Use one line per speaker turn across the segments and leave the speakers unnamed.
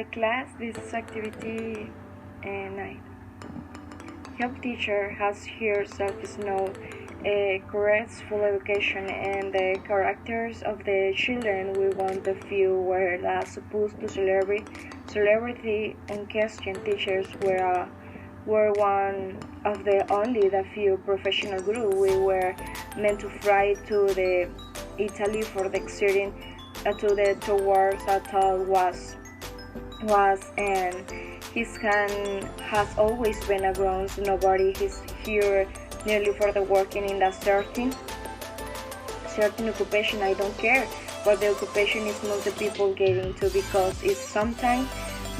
Hi class, this is activity 9. Help teacher has here surface know correct full education and the characters of the children. We want the few were supposed to celebrity and question teachers were one of the only the few professional group. We were meant to fly to the Italy for the exerting to the towards at all was and his hand has always been a grown. Nobody is here nearly for the working in a certain occupation. I don't care what the occupation is, not the people getting to, because it's sometimes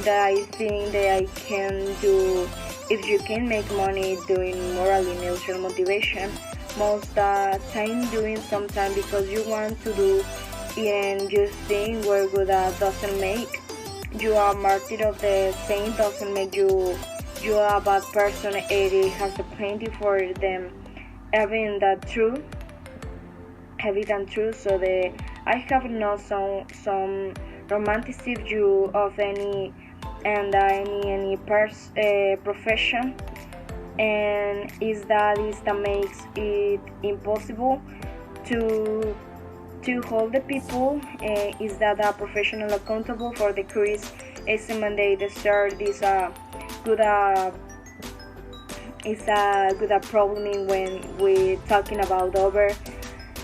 that I think that I can do. If you can make money doing morally neutral motivation, most the time doing sometimes because you want to do and you think we're good at doesn't make you a martyr of the saint, doesn't make you a bad person. It has a plenty for them having that true so I have not some romanticism view of any profession, and is that makes it impossible to hold the people. Is that a professional accountable for the careers estimate they deserve is a good problem when we talking about over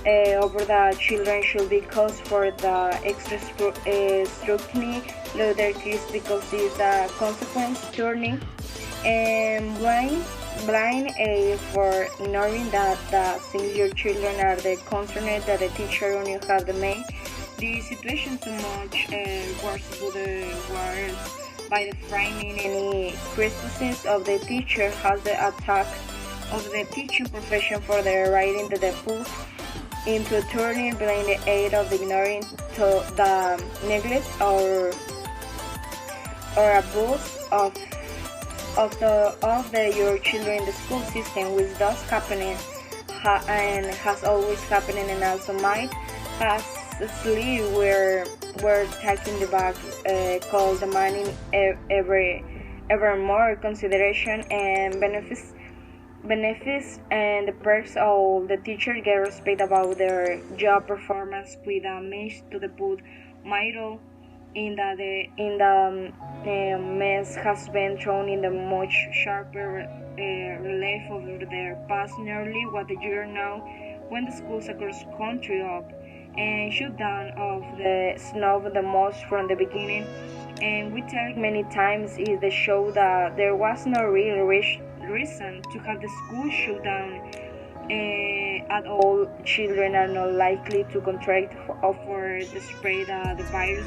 the children should be caused for the extra scrutiny their kids because it's a consequence turning and blind for ignoring that since your children are the concern that the teacher only have the main the situation too much worse to the world by the framing any criticism of the teacher has the attack of the teaching profession for their writing the food into turning blame the aid of ignoring to the neglect or abuse of your children in the school system, which does happening and has always happening, and also might has sleep we're taking the back called demanding ever more consideration and benefits and the perks of the teacher get respect about their job performance with a means to the put middle in the mess has been thrown in the much sharper relief of their past nearly what the year now when the schools across country up and shut down of the snow the most from the beginning. And we tell many times is the show that there was no real reason to have the school shut down at all. Children are not likely to contract or for the spread the virus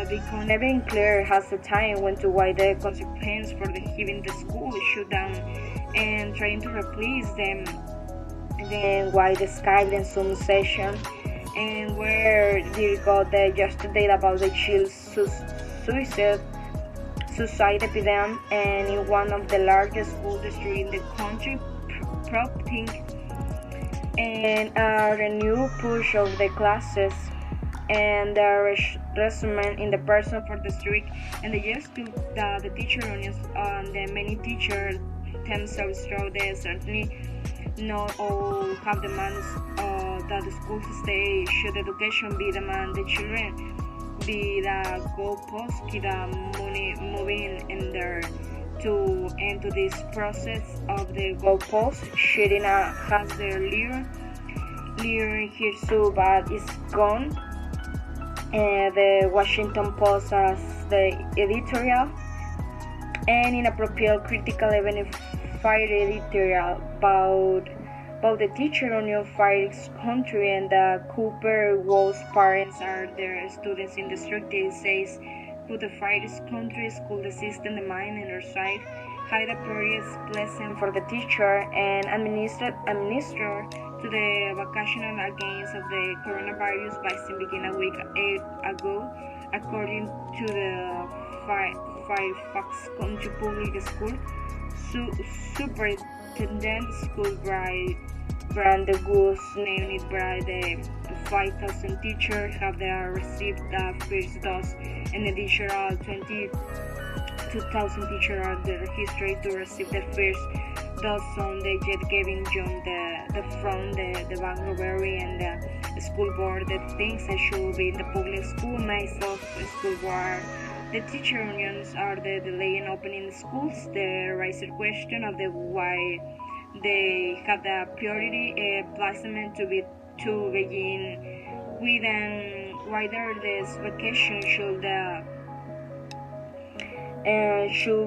because never been clear has the time when to why the consequence for the having the school shut down and trying to replace them then why the Skype and Zoom session and where they got the yesterday about the child suicide epidemic and in one of the largest school districts in the country prompting and a renewed push of the classes and the resume in the person for the district and the yes to the teacher unions and the many teachers themselves through they certainly not all have demands that the school stay should education be demand the children be the goalpost keep the money moving in there to into this process of the goalpost shooting has the leader here so but it's gone. The Washington Post as the editorial and inappropriate critical even fire editorial about the teacher union fights country and the Cooper Walls parents are their students in the district. It says put the fights country school the system the mind and their side hide the progress lesson for the teacher and administer to the vacational against of the coronavirus vaccine begin a week ago according to the Fairfax County Public School superintendent school brand the goods named by the 5,000 teachers have received the first dose, and additional 22,000 teachers are registered to receive the first dose on the jet giving John from the bank robbery and the school board that thinks I should be in the public school myself school board. The teacher unions are the delay in opening schools, the raised question of the why they have the priority placement to begin with, and whether this vacation should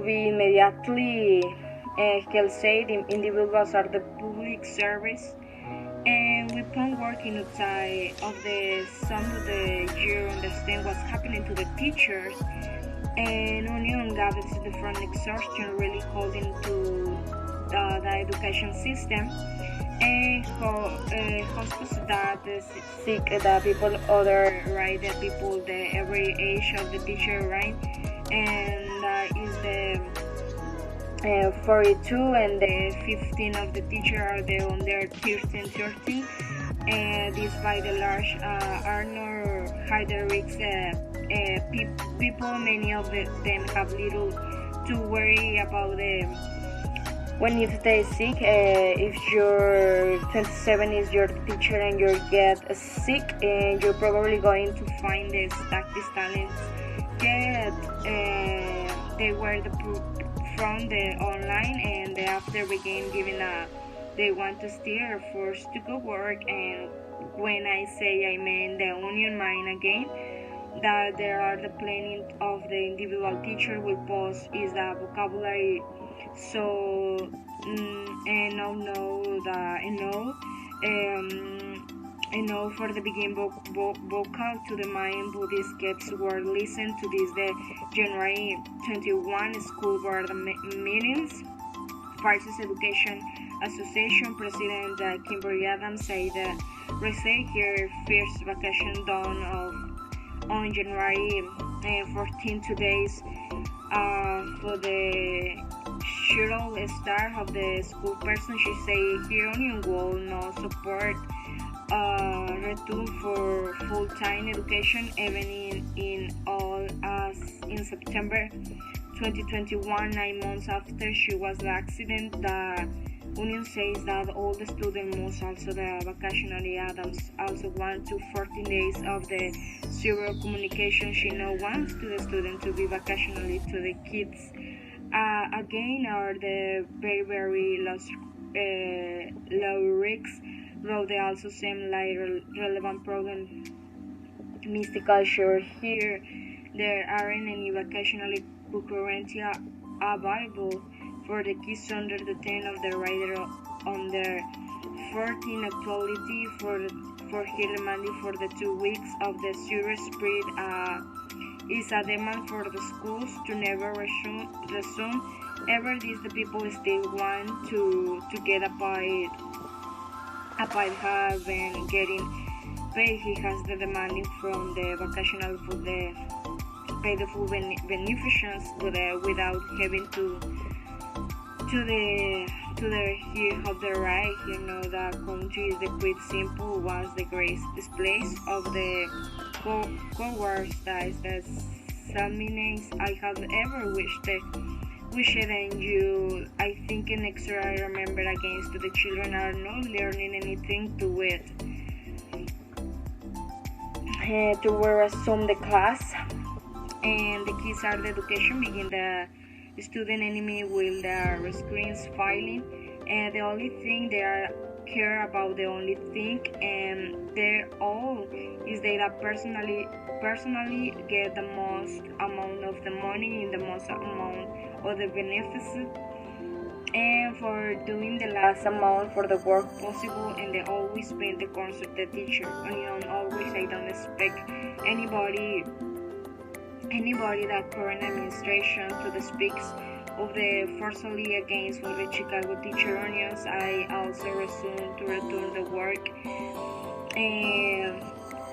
be immediately said individuals are the public service, and we plan working outside of the some of the year understand what's happening to the teachers, and union gathers the front exhaustion really holding to the education system, and hospitals that seek the people other right, the people the every age of the teacher right, and is the 42 and the 15 of the teacher are the under 13, and this by the large are not higher risk people. Many of them have little to worry about when if they sick. If your 27 is your teacher and you get sick, and you're probably going to find the tactics talents yet they were from the online, and after begin giving they want to steer forced to go work. And when I say I mean the union mine again, that there are the planning of the individual teacher will post is the vocabulary. So and know for the begin vocal to the mind Buddhist gets word listen to this the January 21 school board meetings. Prices Education Association President Kimberly Adams said receive her first vacation done on January 14 2 days for the schedule start of the school person. She said her union will not support return for full-time education even in all as in September 2021, 9 months after she was the accident. The union says that all the students must also the vacationally. Adams also wants to 14 days of the zero communication. She now wants to the student to be vacationally to the kids again are the very low risks, though they also seem like relevant problem. Mystical sure here there aren't any vacationally currently available for the kids under the 10 of the rider under 14 actuality for here demanding for the 2 weeks of the serious spread is a demand for the schools to never resume ever this the people still want to get a bite have and getting paid. He has the demanding from the vacational for the pay the full beneficence without having to the here of the right. You know the country is the quite simple was the great displays of the co-workers that some meanings I have ever wished and you I think an extra I remember against the children are not learning anything to it to resume the class, and the kids are the education begin the student enemy will the screens filing, and the only thing they are care about the only thing and they're all is they that personally get the most amount of the money in the most amount of the benefits, and for doing the last amount for the work possible, and they always pay the concert the teacher. And always I don't expect anybody that current administration to the speaks of the forcefully against for the Chicago teacher unions. I also resume to return the work, and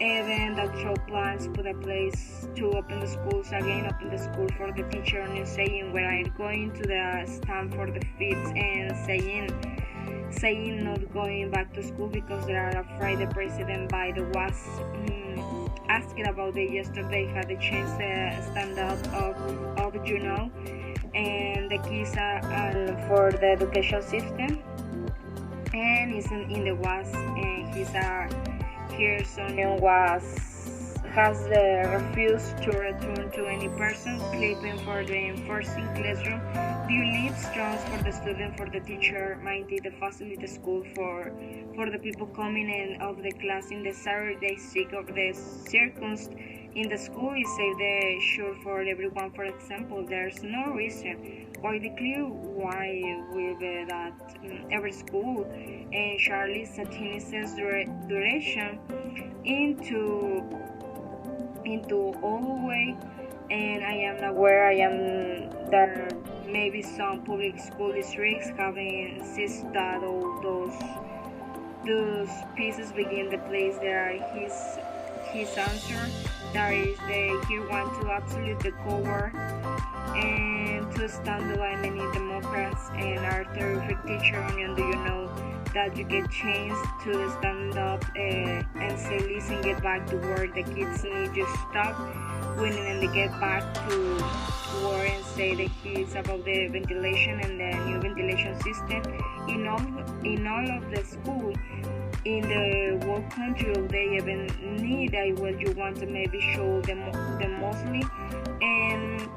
even that show plans put a place to open the schools again, open the school for the teacher union, saying where I'm going to the stand for the feet and saying saying not going back to school because they are afraid. The president Biden was asked about it yesterday, had the chance to stand up of and the kids are for the education system, and is in the was, and his son has refused to return to any person sleeping for the enforcing classroom. Do you leave strong for the student, for the teacher, maintain the facility school for the people coming in of the class in the Saturday sick of the circumstance in the school is safe the sure for everyone. For example, there's no reason why the clear why will be that every school and Charlie Satinis' duration into all the way, and I am aware that maybe some public school districts have insisted that all those pieces begin the place there. His answer that is he want to absolute the cover and to stand by many Democrats and our terrific teacher union. Do you know that you get chance to stand up and say, listen, get back to work. The kids need to stop winning and they get back to work and say the kids about the ventilation and the new ventilation system in all of the school in the whole country. They even need you want to maybe show them mostly and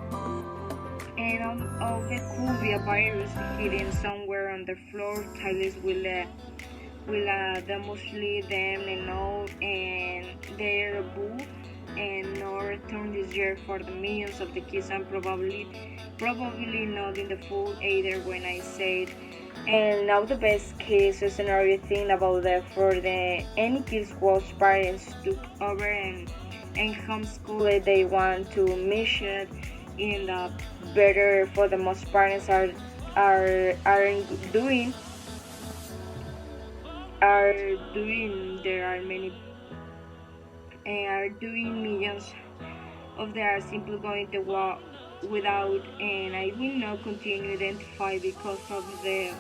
all the could be a virus hidden somewhere on the floor. Tiles will demonstrate them and all, and their boo and no return this year for the millions of the kids, and probably not in the full either when I said. And now the best case scenario thing about that for the any kids whose parents took over and homeschool it, they want to mission in the better for the most parents are doing there are many and are doing millions of them are simply going to walk without, and I will not continue to identify because of the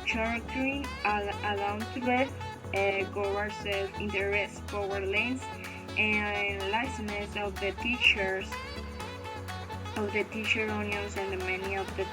charactering along to rest cover self-interest power lanes and license of the teacher unions and many of the